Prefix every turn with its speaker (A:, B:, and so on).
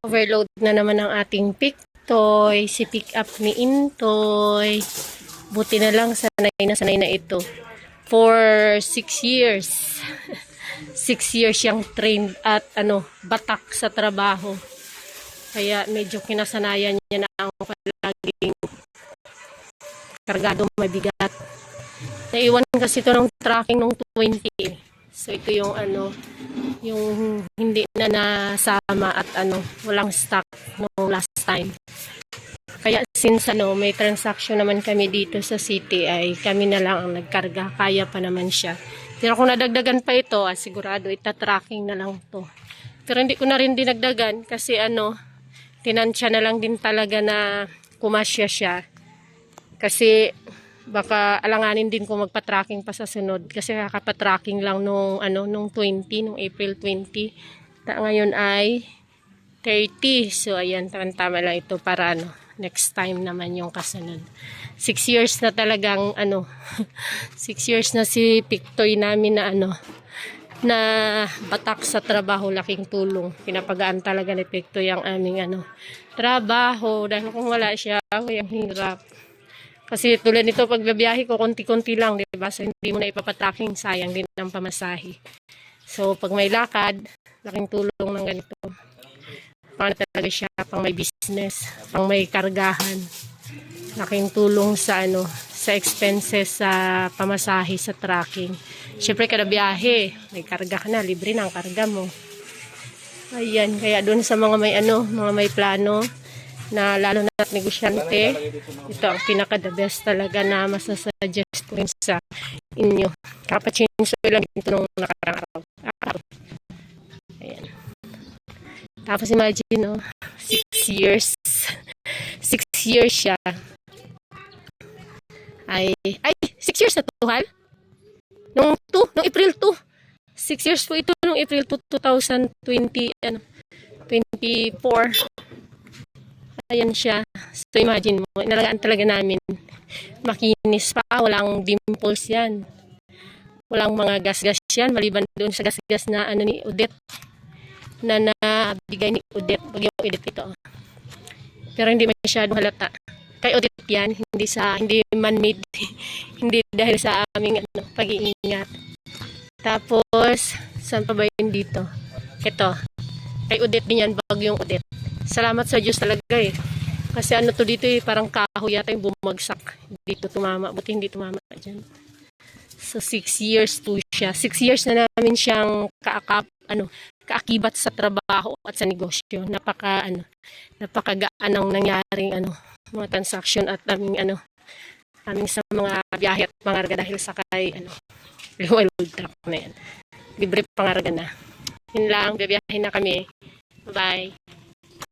A: Overload na naman ang ating Pictoy. Si pick up ni Intoy. Buti na lang, sanay na ito. For 6 years. 6 years siyang trained at batak sa trabaho. Kaya medyo kinasanayan niya na ang palaging kargado mabigat. Naiwan kasi ito ng tracking nung 20. So ito yung yung hindi na nasama at walang stock no last time. Kaya since may transaction naman kami dito sa city ay kami na lang ang nagkarga. Kaya pa naman siya. Pero kung nadagdagan pa ito, sigurado ita-tracking na lang to. Pero hindi ko na rin dinagdagan kasi tinansya na lang din talaga na kumasya siya. Kasi baka alanganin din ko magpa-tracking pa sa sunod kasi kakapa-tracking lang nung nung April 20. Ngayon ay 30. So ayan, tama lang ito para next time naman yung kasunod. 6 years na talagang 6 years na si Pictoy namin na na batak sa trabaho, laking tulong. Pinapagaan talaga ni Pictoy ang aming trabaho dahil kung wala siya, ang hirap. Kasi tulad nito, pagbabiyahe ko, konti-konti lang, diba? So, hindi mo na ipapatracking, sayang din ang pamasahe. So, pag may lakad, laking tulong ng ganito. Pang talaga siya, pang may business, pang may kargahan. Laking tulong sa sa expenses sa pamasahe, sa tracking. Siyempre, kada biyahe, may karga ka na, libre na ang karga mo. Ayan, kaya doon sa mga may plano, na lalo na negosyante, ito ang pinaka-the best talaga na masasuggest ko rin sa inyo. Kapachinso lang ito nung nakarang araw. Ayan. Tapos imagine, 6 years. 6 years siya. Ay, 6 years na to, Hal? Nung April 2. 6 years po ito nung April 2, 2020, 24. Ayan siya. So imagine mo, inalagaan talaga namin. Makinis pa, walang dimples yan. Walang mga gas-gas yan, maliban doon sa gas-gas na ni Odette. Na nabigay ni Odette, pag yung Odette ito. Pero hindi masyadong halata. Kay Odette yan, hindi man-made. Hindi dahil sa aming pag-iingat. Tapos, saan pa ba yun dito? Ito. Kay Odette din yan, bagyong Odette. Salamat sa Diyos talaga Kasi to dito parang kahoy yata yung bumagsak. Dito tumama. Buti hindi tumama dyan. So 6 years po siya. 6 years na namin siyang kaakibat sa trabaho at sa negosyo. Napakagaan ang nangyaring mga transaction at aming sa mga biyahe at pangarga dahil sakay road truck na yan. Libre pangarga na. Yun lang, bibiyahin na kami. Bye.